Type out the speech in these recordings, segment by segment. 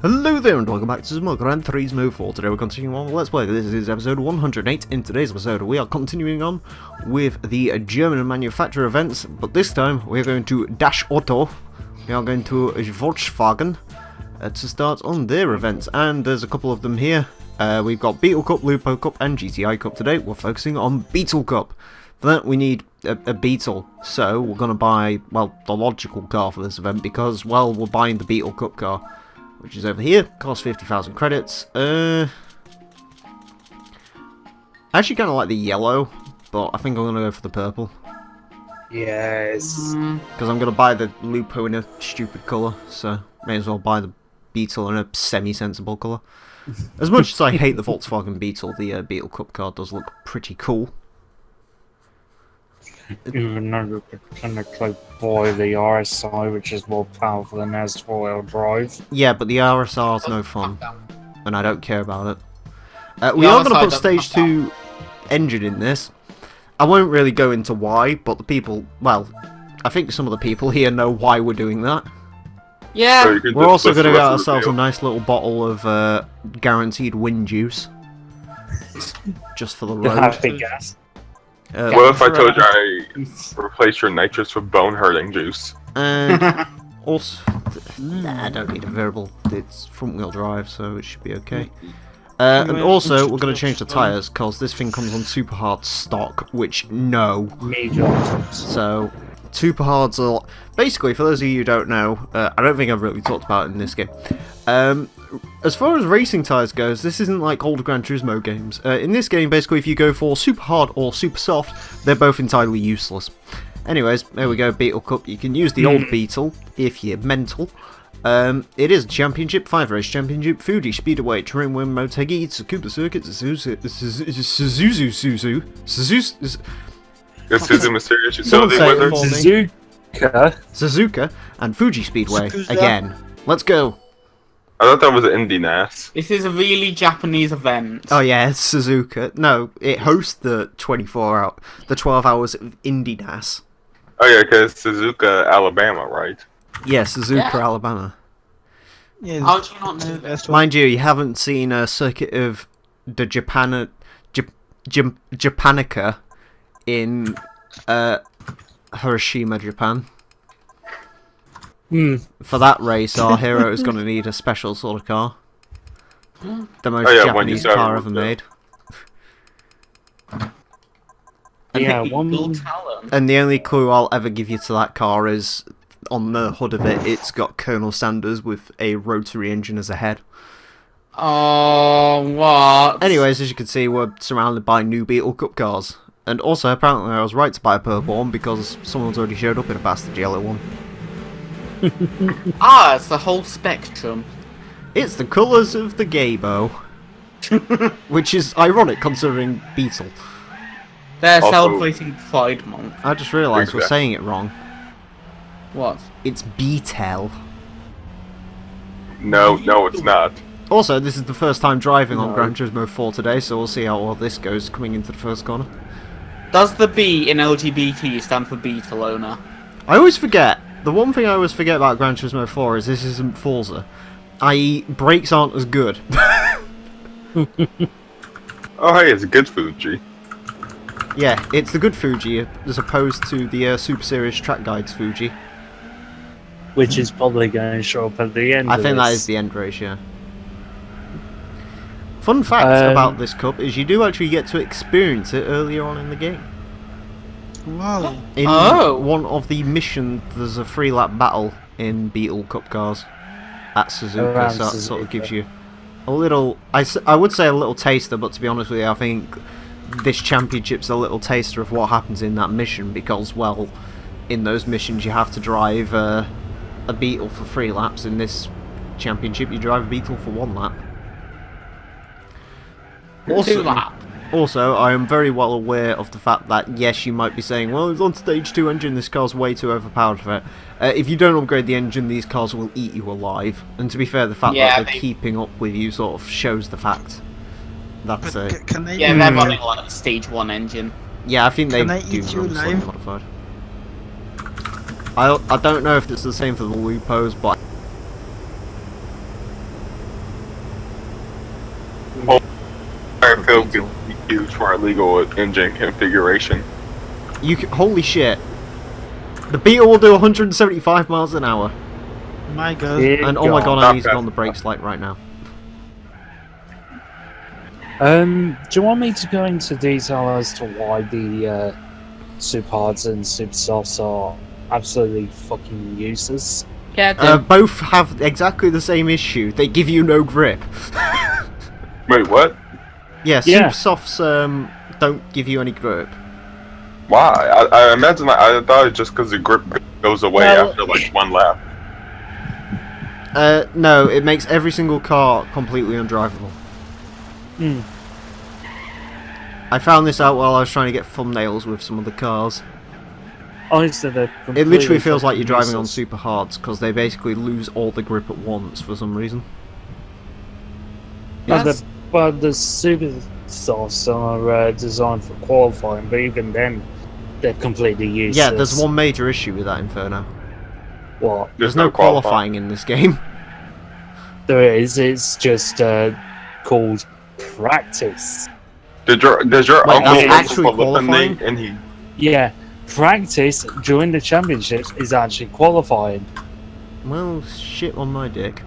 Hello there and welcome back to some more Gran Turismo 4. Today we're continuing on with Let's Play. This is episode 108. In today's episode we are continuing on with the German manufacturer events, but this time we're going to Dash Auto. We are going to Volkswagen to start on their events, and there's a couple of them here. We've got Beetle Cup, Lupo Cup and GTI Cup today. We're focusing on Beetle Cup. For that we need a Beetle, so we're going to buy, well, the logical car for this event because, well, we're buying the Beetle Cup car, which is over here. Costs 50,000 credits. I actually kind of like the yellow, but I think I'm going to go for the purple. Yes. Because I'm going to buy the Lupo in a stupid colour, so may as well buy the Beetle in a semi-sensible colour. As much as I hate the Volkswagen Beetle, the Beetle Cup car does look pretty cool. Even though you could technically buy the RSI, which is more powerful than has four-wheel drive. Yeah, but the RSR is no fun, and I don't care about it. We are going to put Stage 2 engine in this. I won't really go into why, but the people, well, I think some of the people here know why we're doing that. Yeah. So we're also going to get ourselves a nice little bottle of guaranteed win juice. Just for the road. Happy gas. What if I told you I replace your nitrous with bone-hurting juice? And also, nah, I don't need a variable. It's front-wheel drive, so it should be okay. And also, we're going to change the tyres, because this thing comes on super hard stock, which, no. So, super hards are... Basically, for those of you who don't know, I don't think I've really talked about it in this game. As far as racing tyres goes, this isn't like old Gran Turismo games. In this game, basically, if you go for super hard or super soft, they're both entirely useless. Anyways, there we go, Beetle Cup. You can use the old Beetle if you're mental. It is a championship, 5-race championship, Fuji Speedway, Terrain Win, Motegi, it's a Cooper Circuit, Suzuka, Mysterious Utility Weather. Suzuka, and Fuji Speedway, again. Let's go! I thought that was an Indy NAS. This is a really Japanese event. Oh yeah, it's Suzuka. No, it hosts the 12 hours of Indy NAS. Oh yeah, because Suzuka, Alabama, right? Yeah, Suzuka, Alabama. Yeah, how do you not know that? Mind you, you haven't seen a circuit of the Japanica in Hiroshima, Japan. For that race, our hero is going to need a special sort of car. The most Japanese car ever made. And the only clue I'll ever give you to that car is, on the hood of it, it's got Colonel Sanders with a rotary engine as a head. Oh, what? Anyways, as you can see, we're surrounded by new Beetle Cup cars. And also, apparently I was right to buy a purple one because someone's already showed up in a bastard yellow one. It's the whole spectrum. It's the colours of the Gaybo. Which is ironic considering Beetle. They're celebrating Pride Month. I just realised we're saying it wrong. What? It's Beetle. No, it's not. Also, this is the first time driving on Gran Turismo 4 today, so we'll see how well this goes coming into the first corner. Does the B in LGBT stand for Beetle owner? I always forget. The one thing I always forget about Gran Turismo 4 is this isn't Forza. I.e., brakes aren't as good. Oh hey, it's a good Fuji. Yeah, it's the good Fuji, as opposed to the Super Series Track Guides Fuji. Which is probably going to show up at the end I think that is the end race, yeah. Fun fact about this cup is you do actually get to experience it earlier on in the game. Wow. In one of the missions, there's a 3-lap battle in Beetle Cup cars at Suzuka, so that sort of gives you a little, I would say a little taster, but to be honest with you, I think this championship's a little taster of what happens in that mission, because, well, in those missions you have to drive a Beetle for 3 laps. In this championship you drive a Beetle for 1 lap. Also, I am very well aware of the fact that, yes, you might be saying, well, it's on Stage 2 engine, this car's way too overpowered for it. If you don't upgrade the engine, these cars will eat you alive. And to be fair, the fact that they're keeping up with you sort of shows the fact. That's it. Yeah, they're running like Stage 1 engine. Yeah, I think they do run slightly modified. I don't know if it's the same for the Lupos, but I feel could be used for illegal engine configuration. Holy shit. The Beetle will do 175 miles an hour. My god. And oh my god, I Not need to go fast on the brakes like right now. Do you want me to go into detail as to why the super hards and super softs are absolutely fucking useless? Yeah, Both have exactly the same issue. They give you no grip. Wait, what? Yeah, Yeah. super softs don't give you any grip. Why? I imagine I thought it's just because the grip goes away Well, after like one lap. No, it makes every single car completely undrivable. Hmm. I found this out while I was trying to get thumbnails with some of the cars. Honestly, they're It completely literally feels like you're fucking driving on useless. super hards because they basically lose all the grip at once for some reason. But the super softs are designed for qualifying, but even then, they're completely useless. Yeah, there's one major issue with that, Inferno. What? There's no qualifying in this game. There is. It's just called practice. Does your Wait, uncle that's work actually for Philip qualifying? and he? Yeah, practice during the championships is actually qualifying. Well, shit on my dick.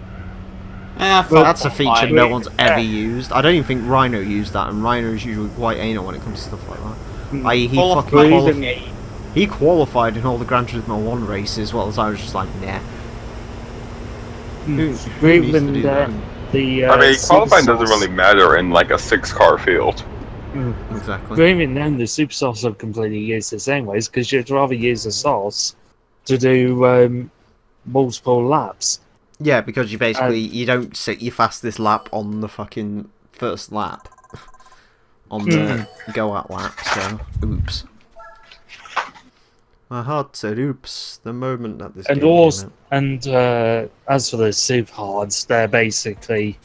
well, That's a feature fine. no one's ever used. I don't even think Rhino used that, and Rhino is usually quite anal when it comes to stuff like that. I.e., he fucking qualified. He qualified in all the Gran Turismo 1 races, while I was just like, nah. Who needs to Even do that? then, the I mean, super qualifying doesn't softs- really matter in like a 6-car field. Exactly. But even then, the super softs are completely useless anyways, because you'd rather use the softs to do multiple laps. Yeah, because you basically you don't sit your fastest lap on the fucking first lap. On the go out lap, so oops. My heart said oops the moment that this And game also, came out. and as for the super hards, they're basically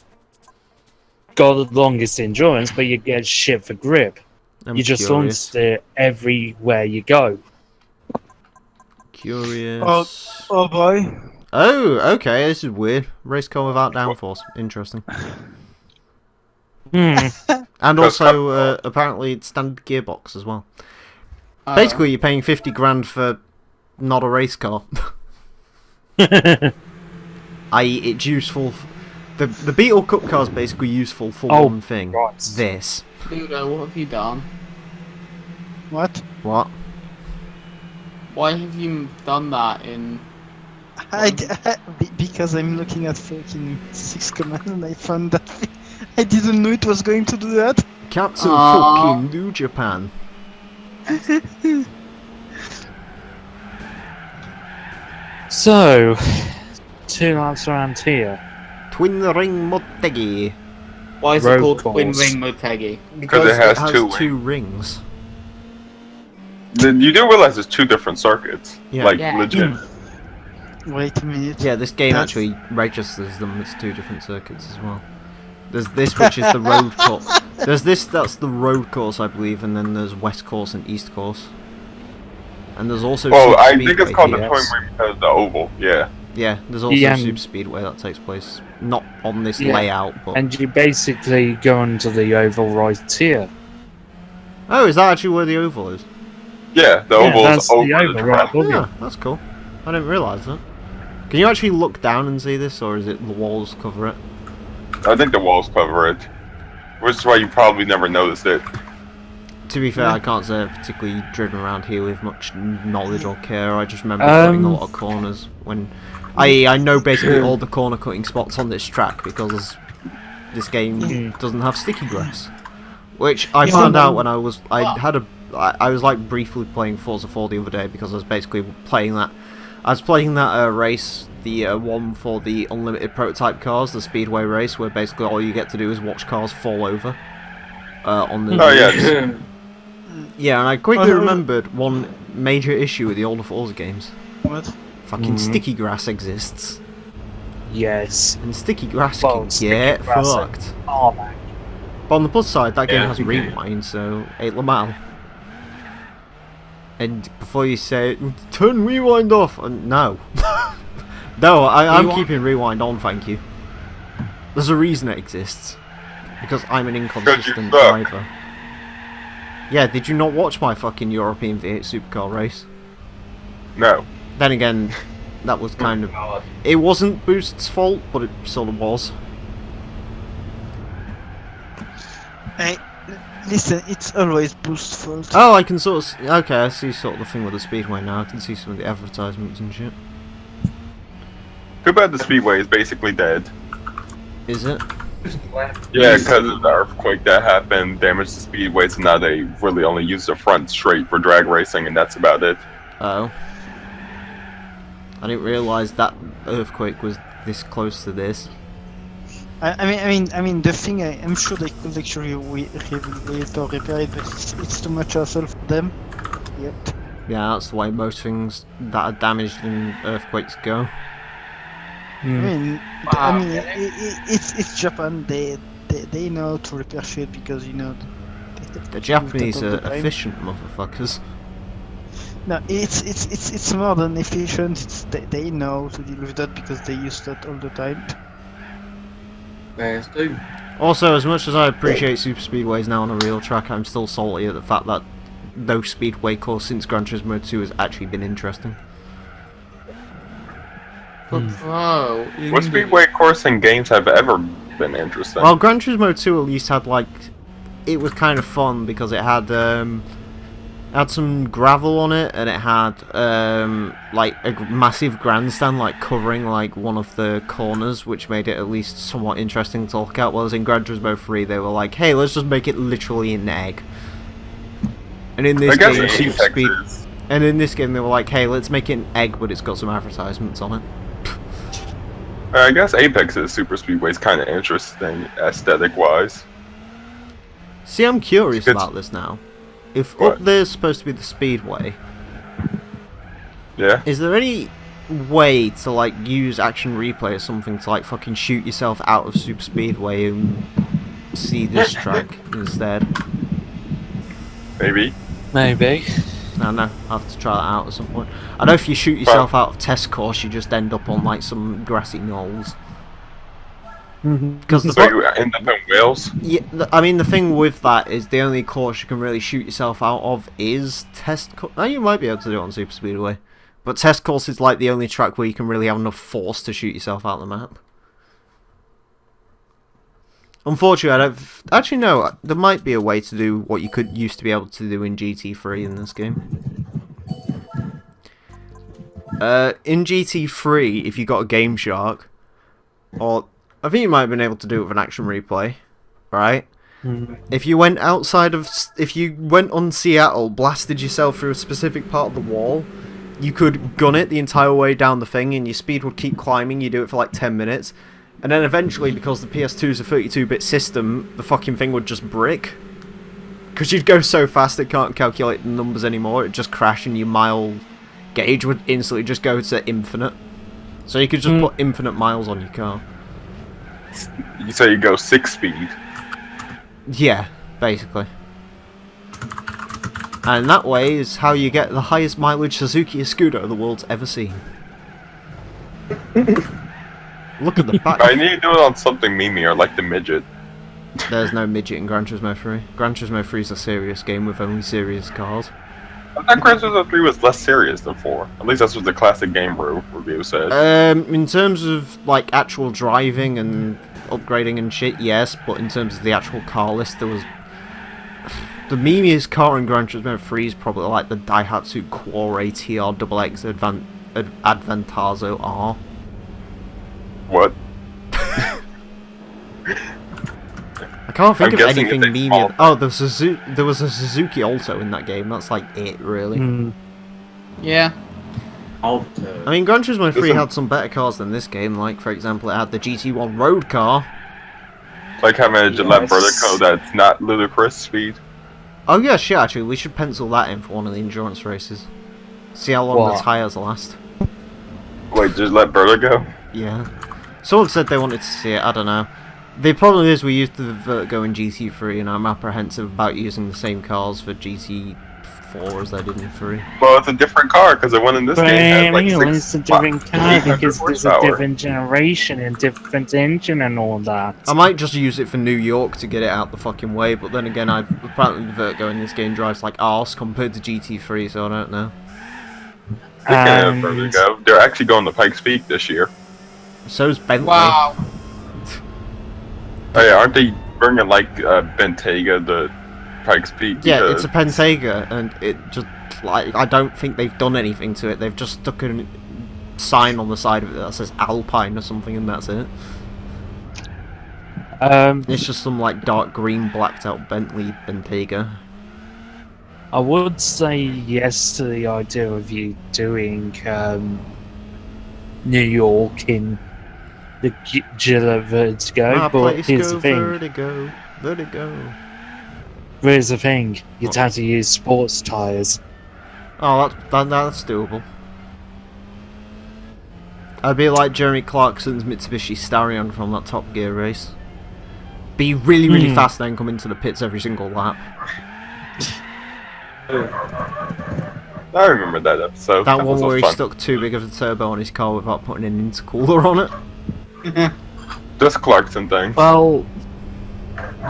got the longest endurance, but you get shit for grip. I'm You just curious. steer everywhere you go. Curious. Oh boy. Oh, okay, this is weird. Race car without downforce. Interesting. Hmm. And Because also, apparently, it's standard gearbox as well. Basically, you're paying 50 grand for not a race car. I.e., it's useful. The Beetle Cup car is basically useful for one thing. right. This. Ludo, what have you done? What? What? Why have you done that in... Because I'm looking at fucking 6 command and I found that thing. I didn't know it was going to do that. Captain Aww. fucking New Japan. So, 2 laps around here. Twin Ring Motegi. Why is it Road called Twin course. Ring Motegi? Because it has two two rings. You do realize there's 2 different circuits. Yeah. Like Yeah. legit. Wait a minute. Yeah, this game That's- actually registers them as 2 different circuits as well. There's this, which is the road course. There's this, that's the road course, I believe, and then there's West course and East course. And there's also Well, Super I Speedway think it's called the here. Twin Ring because the oval. Yeah. Yeah, there's also Yeah, Super Speedway that takes place. Not on this Yeah. layout, but... And you basically go into the oval right here. Oh, is that actually where the oval is? Yeah, the Yeah, oval that's is over the oval the right track. above Yeah, you. that's cool. I didn't realise that. Can you actually look down and see this, or is it the walls cover it? I think the walls cover it. Which is why you probably never noticed it. To be fair, I can't say I've particularly driven around here with much knowledge or care. I just remember cutting a lot of corners when... I know basically all the corner cutting spots on this track because this game doesn't have sticky grass. Which I found out when I was like briefly playing Forza 4 the other day because I was basically playing that. I was playing that race, the one for the unlimited prototype cars, the speedway race, where basically all you get to do is watch cars fall over on the. Oh yeah. Yeah, and I quickly remembered one major issue with the older Forza games. What? Fucking sticky grass exists, Yes. and sticky grass Well, can sticky get grass- fucked. Oh, man. But on the plus side, that game Yeah, has you can. rewind, so 8 Lamal. And before you say, turn rewind off, no. No, I'm Rewind- keeping rewind on, thank you. There's a reason it exists. Because I'm an inconsistent suck. driver. Yeah, did you not watch my fucking European V8 supercar race? No. Then again, that was kind of... It wasn't Boost's fault, but it sort of was. Hey, listen, it's always Boost's fault. Oh, I can sort of... Okay, I see sort of the thing with the Speedway now. I can see some of the advertisements and shit. Too bad the Speedway is basically dead. Is it? Yeah, because of the earthquake that happened, damaged the Speedway, so now they really only use the front straight for drag racing, and that's about it. Oh. I didn't realise that earthquake was this close to this. I mean, the thing. I'm sure they could actually rehabilitate or repair it, but it's too much hassle for them. Yet. Yeah, that's the way most things that are damaged in earthquakes go. It's Japan. They know how to repair shit because The Japanese are efficient motherfuckers. No, it's more than efficient. They know to deal with that because they use that all the time. Also, as much as I appreciate super speedways now on a real track, I'm still salty at the fact that no speedway course since Gran Turismo 2 has actually been interesting. What Speedway course in games have ever been interesting? Well, Gran Turismo 2 at least had like... It was kind of fun because it had some gravel on it, and it had like a massive grandstand like covering like one of the corners, which made it at least somewhat interesting to look at. Whereas in Gran Turismo 3 they were like, hey, let's just make it literally an egg. And in this game, Super Speed... And in this game they were like, hey, let's make it an egg, but it's got some advertisements on it. I guess Apex's Super Speedway is kind of interesting, aesthetic-wise. See, I'm curious about this now. If up there's supposed to be the Speedway, yeah, is there any way to like use action replay or something to like fucking shoot yourself out of Super Speedway and see this track instead? Maybe. Maybe. I don't know, I'll have to try that out at some point. I know if you shoot yourself out of test course, you just end up on like some grassy knolls. Because so you end up in Wales? Yeah, I mean the thing with that is the only course you can really shoot yourself out of is test course. Oh, you might be able to do it on Super Speedway, but test course is like the only track where you can really have enough force to shoot yourself out the map. Unfortunately, I don't... Actually, no, there might be a way to do what you used to be able to do in GT3 in this game. In GT3, if you got a Game Shark, or I think you might have been able to do it with an action replay, right? If you went outside of... If you went on Seattle, blasted yourself through a specific part of the wall, you could gun it the entire way down the thing, and your speed would keep climbing. You do it for like 10 minutes. And then eventually, because the PS2 is a 32-bit system, the fucking thing would just brick. Because you'd go so fast it can't calculate the numbers anymore, it'd just crash and your mile gauge would instantly just go to infinite. So you could just put infinite miles on your car. You say you go 6 speed? Yeah, basically. And that way is how you get the highest mileage Suzuki Escudo the world's ever seen. Look at the back. I need to do it on something memeier, like the midget. There's no midget in Gran Turismo 3. Gran Turismo 3 is a serious game with only serious cars. I thought Gran Turismo 3 was less serious than 4. At least that's what the classic game review said. In terms of like actual driving and upgrading and shit, yes, but in terms of the actual car list, there was... The memeiest car in Gran Turismo 3 is probably like the Daihatsu Quore TRXX Advantazo R. What? I can't think of anything memeier. Oh, there was a Suzuki Alto in that game. That's like it, really. Yeah. I mean, Gran Turismo 3 had some better cars than this game. Like, for example, it had the GT1 road car. Like having a Gillette Vertigo that's not ludicrous speed. Oh yeah, shit, actually, we should pencil that in for one of the endurance races. See how long the tyres last. Wait, Gillette Vertigo? Yeah. Someone said they wanted to see it, I don't know. The problem is we used the Vertigo in GT3 and I'm apprehensive about using the same cars for GT4 4 as they did in 3. Well, it's a different car because the one in this game has like It's a different car 800 because there's a horsepower. different generation and different engine and all that. I might just use it for New York to get it out the fucking way, but then again, apparently the Vertigo in this game drives like arse compared to GT3, so I don't know. Speaking of Vertigo, they're actually going to Pikes Peak this year. So's Bentley. Wow. Oh yeah, aren't they bringing like Bentayga to Pikes Peak? Yeah, it's a Pentega, and it just, like, I don't think they've done anything to it. They've just stuck a sign on the side of it that says Alpine or something, and that's it. It's just some, like, dark green, blacked out Bentley Bentayga. I would say yes to the idea of you doing New York in the Gila Vertigo, but here's the thing. Vertigo, Vertigo. Here's the thing. You'd What? have to use sports tyres. Oh, that's doable. I'd be like Jeremy Clarkson's Mitsubishi Starion from that Top Gear race. Be really, really fast, then come into the pits every single lap. I remember that episode. That one was where he fun. stuck too big of a turbo on his car without putting an intercooler on it. Just Clarkson thing. Well,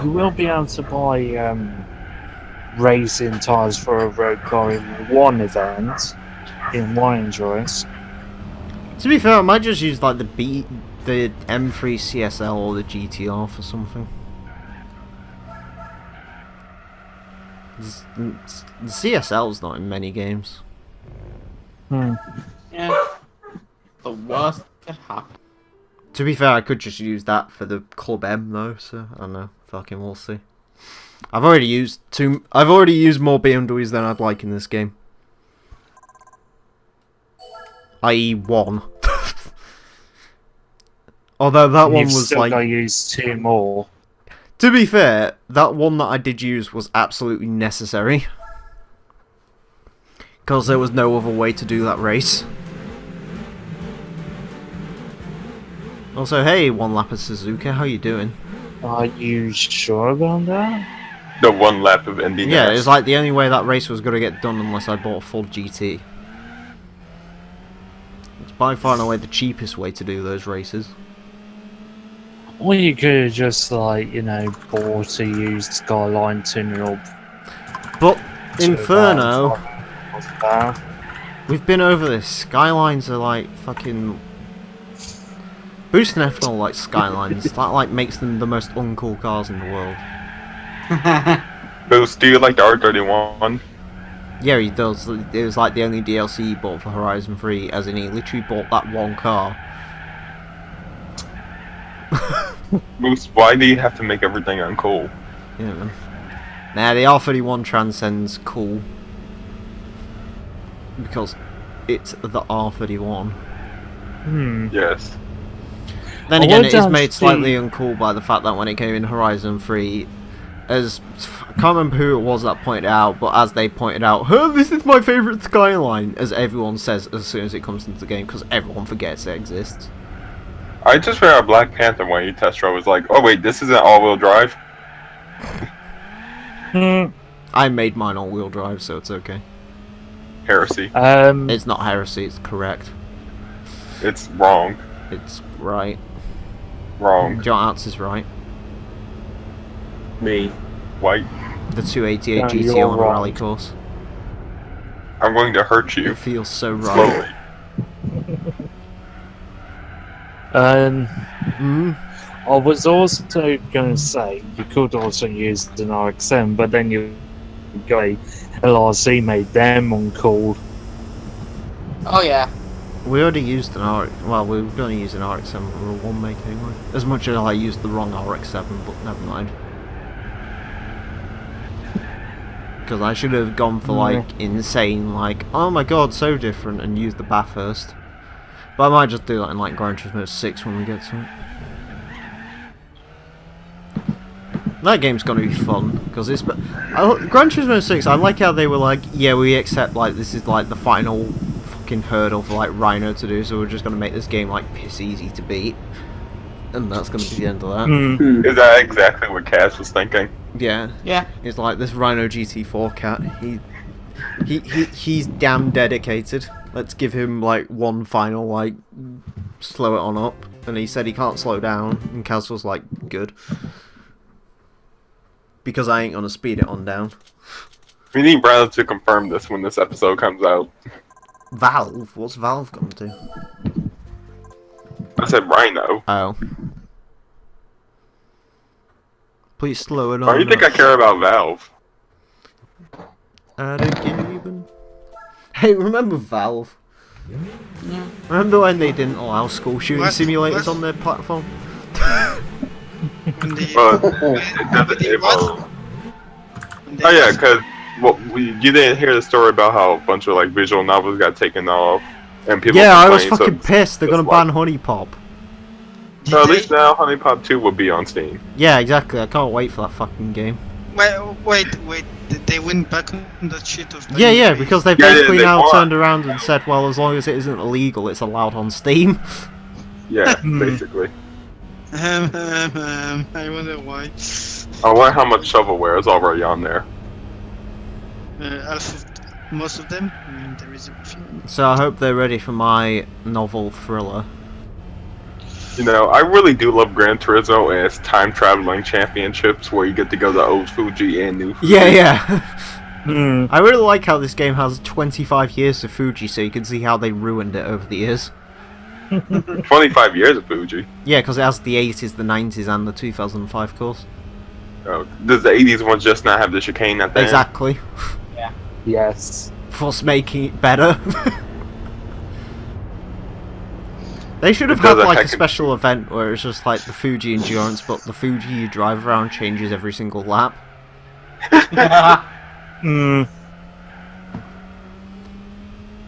you will be able to buy racing tyres for a road car in one event, in one endurance. To be fair, I might just use like the M3 CSL or the GTR for something. The CSL's not in many games. Yeah. The worst could happen. To be fair, I could just use that for the Club M though, so I don't know. Fucking we'll see. I've already used more BMWs than I'd like in this game. I.e. 1. Although that one You've was still like... got to use 2 more. To be fair, that one that I did use was absolutely necessary. Because there was no other way to do that race. Also, hey, One Lap of Suzuka, how you doing? Are you sure about that? The one lap of Indy. Yeah, it's like the only way that race was going to get done unless I bought a full GT. It's by far and away the cheapest way to do those races. Or you could have just, like, you know, bought a used Skyline tuner up. But, to Inferno, about we've been over this. Skylines are like fucking... Boost and ethanol like Skylines. That like makes them the most uncool cars in the world. Boost, do you like the R31? Yeah, he does. It was like the only DLC he bought for Horizon 3, as in he literally bought that one car. Boost, why do you have to make everything uncool? Yeah, man. Nah, the R31 transcends cool. Because it's the R31. Yes. Then I again, would it is made actually- slightly uncool by the fact that when it came in Horizon 3, as I can't remember who it was that pointed it out, but as they pointed out, "Huh, this is my favourite Skyline," as everyone says as soon as it comes into the game, because everyone forgets it exists. I just read a Black Panther when you test drove was like, oh wait, this isn't all-wheel drive? I made mine all-wheel drive, so it's okay. Heresy. It's not heresy, it's correct. It's wrong. It's right. Wrong. John Arts is right. Me. White. The 288 No, GTO you're on a wrong. rally course. I'm going to hurt you. It feels so right. Slowly. I was also going to say you could also use an RX-7, but then you got LRC made them uncool. Oh yeah. We already used an RX. Well, we were going to use an RX-7 for a 1 make anyway. As much as I used the wrong RX-7, but never mind. Because I should have gone for like insane, like, oh my god, so different, and used the Bathurst. But I might just do that in like Gran Turismo 6 when we get to it. That game's gonna be fun because it's. Gran Turismo 6, I like how they were like, yeah, we accept like this is like the final fucking hurdle for like Rhino to do, so we're just gonna make this game like piss easy to beat, and that's gonna be the end of that. Is that exactly what Cass was thinking? Yeah, Yeah. it's like this Rhino GT4 cat. He's damn dedicated. Let's give him like one final like slow it on up. And he said he can't slow down. And Kaz was like, good. Because I ain't gonna speed it on down. We need Brad to confirm this when this episode comes out. Valve? What's Valve gonna do? I said Rhino. Oh. Please slow it on. Why do you think I care about Valve? Hey, remember Valve? Yeah. Remember when they didn't allow school shooting What? simulators What? on their platform? When they- Well, when it doesn't they what? evolve. When they Oh yeah, what? because you didn't hear the story about how a bunch of like visual novels got taken off, and people. Yeah, I was complained, fucking pissed. They're it's gonna like- ban Honey Pop. So at Did least now Honey Pop 2 will be on Steam. Yeah, exactly. I can't wait for that fucking game. Wait, they went back on that shit of Yeah, because they've Yeah, basically they now won. turned around and said, well, as long as it isn't illegal, it's allowed on Steam. Yeah, basically. I wonder why. I wonder how much shovelware is already on there. Most of them. I mean, there is a few. So I hope they're ready for my novel thriller. You know, I really do love Gran Turismo and its time traveling championships where you get to go to old Fuji and new Fuji. Yeah. I really like how this game has 25 years of Fuji, so you can see how they ruined it over the years. 25 years of Fuji. Yeah, because it has the 80s, the 90s, and the 2005 course. Oh, does the 80s one just not have the chicane at the end? Exactly. Yes. What's making it better? They should have It had does a like a heck of- special event where it's just like the Fuji Endurance, but the Fuji you drive around changes every single lap. Mm.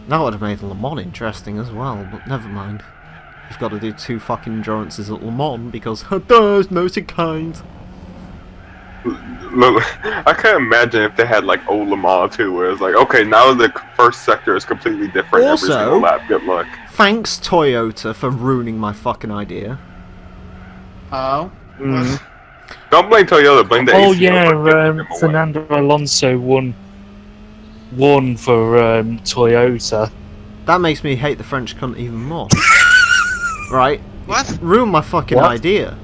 That would have made Le Mans interesting as well, but never mind. You've got to do 2 fucking endurances at Le Mans because there's no kind. Look, I can't imagine if they had like old Le Mans too, where it's like, okay, now the first sector is completely different every Also- single lap. Good luck. Thanks Toyota for ruining my fucking idea. Oh. Mm. Don't blame Toyota, blame the Oh ACO yeah, for giving them away. Fernando Alonso won for Toyota. That makes me hate the French cunt even more. Right? What? Ruin my fucking What? idea.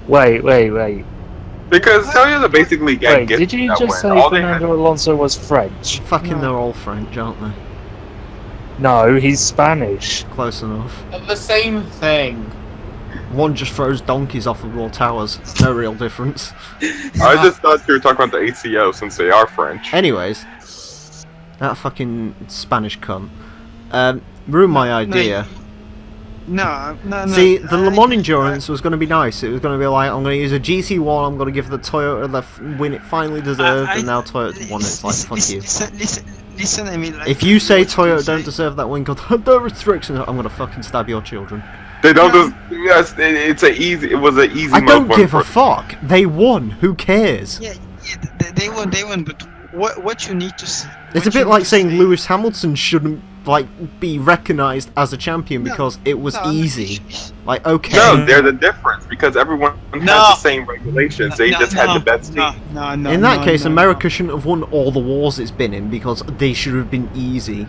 Wait. Because Toyota basically got Wait, gifted did you that just win. say All they had- Fernando Alonso was French? Fucking No. they're all French, aren't they? No, he's Spanish. Close enough. The same thing. One just throws donkeys off of wall towers. No real difference. I just thought you were talking about the ACO since they are French. Anyways, that fucking Spanish cunt. Ruined my idea. No. See, the Le Mans Endurance was going to be nice. It was going to be like, I'm going to use a GT1, I'm going to give the Toyota the win it finally deserved, and now Toyota won it. It's like, fuck you. Listen, I mean, like, If you say what Toyota say- don't deserve that win, God, the restrictions, I'm going to fucking stab your children. They don't just. Yes, it was an easy. I don't mode give win a for- fuck. They won. Who cares? Yeah, they won, but what you need to say? It's a bit like saying Lewis Hamilton shouldn't like be recognised as a champion No, because it was no, easy. Like, okay. No, they're the difference because everyone has the same regulations. They just had the best team. No, In that case, no. America shouldn't have won all the wars it's been in because they should have been easy.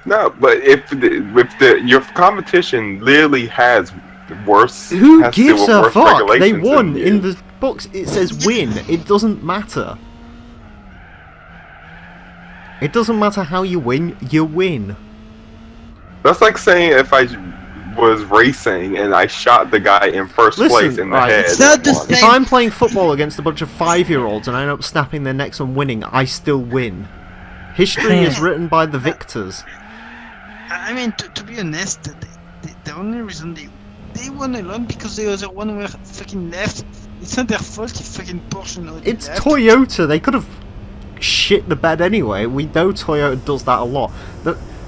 No, but if your competition literally has worse, Who has to do gives with a worse fuck? They regulations won. than In you. the books, it says win. It doesn't matter. It doesn't matter how you win. You win. That's like saying if I was racing and I shot the guy in first Listen, place in the right, head. it's not the and won. same. If I'm playing football against a bunch of 5-year-olds and I end up snapping their necks and winning, I still win. History is written by the victors. I mean, to be honest, the only reason they won alone because the other one were fucking left. It's not their fault if fucking Porsche know they It's left. Toyota. They could have shit the bed anyway. We know Toyota does that a lot.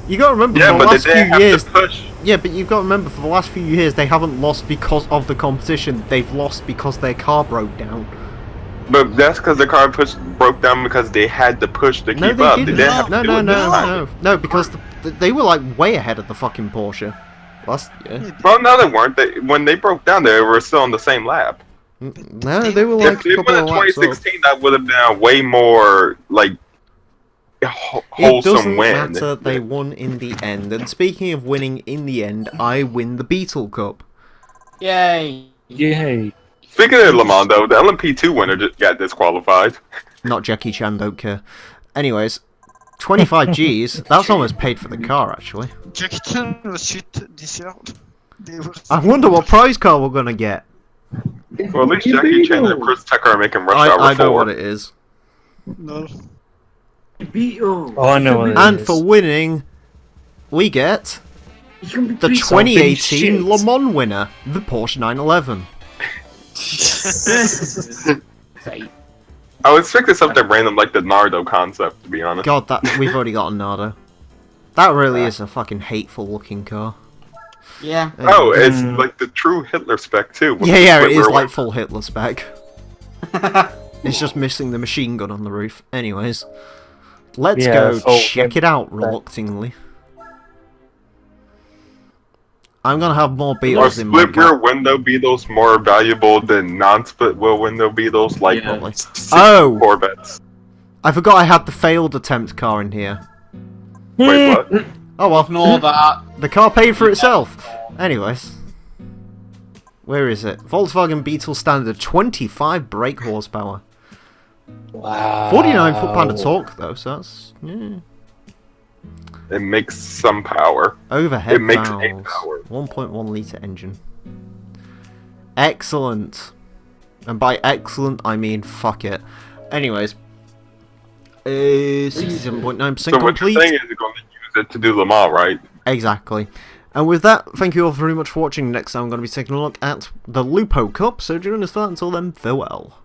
You got to remember Yeah, for the but they last didn't few have years. to push. Yeah, but you've got to remember for the last few years they haven't lost because of the competition. They've lost because their car broke down. But that's because the car broke down because they had to push to No, keep they up. didn't. They didn't have to do it this time. No, because they were like way ahead of the fucking Porsche last year. Well, no, they weren't. When they broke down, they were still on the same lap. No, they were like If they a couple won in of laps up. 2016, that would have been a way more like It wholesome doesn't win. matter, they won in the end. And speaking of winning in the end, I win the Beetle Cup. Yay! Yay. Speaking of Le Mans, though, the LMP2 winner just got disqualified. Not Jackie Chan, don't care. Anyways, 25 Gs, that's almost paid for the car, actually. Jackie Chan was shit this year. They were I wonder what prize car we're gonna get. Well, at least Jackie Chan and Chris Tucker are making Rush Hour 4. I know what it is. No. Oh, I know what it And is. for winning, we get the Something 2018 shit. Le Mans winner, the Porsche 911. Say, I was expecting something random like the Nardo concept, to be honest. God, that we've already got a Nardo. That really is a fucking hateful looking car. yeah. Oh, it's like the true Hitler spec, too. with Yeah, the yeah, it split is rear like wing. full Hitler spec. It's just missing the machine gun on the roof. Anyways, let's Yeah, go full check it out reluctantly. I'm gonna have more Are Beetles in my split rear gut. window Beetles more valuable than non-split wheel window Beetles like Probably. six Oh! Corvettes? I forgot I had the failed attempt car in here. Wait, what? Oh well, Ignore that. the car paid for itself. Anyways. Where is it? Volkswagen Beetle Standard, 25 brake horsepower. Wow. 49 foot-pound of torque though, so that's... Yeah. It makes some power. Overhead It makes valves. 8 power. 1.1 litre engine. Excellent. And by excellent, I mean fuck it. Anyways. 67.9% So what you're complete. saying is you're going to use it to do Le Mans, right? Exactly. And with that, thank you all very much for watching. Next time I'm going to be taking a look at the Lupo Cup, so join us for that. Until then, farewell.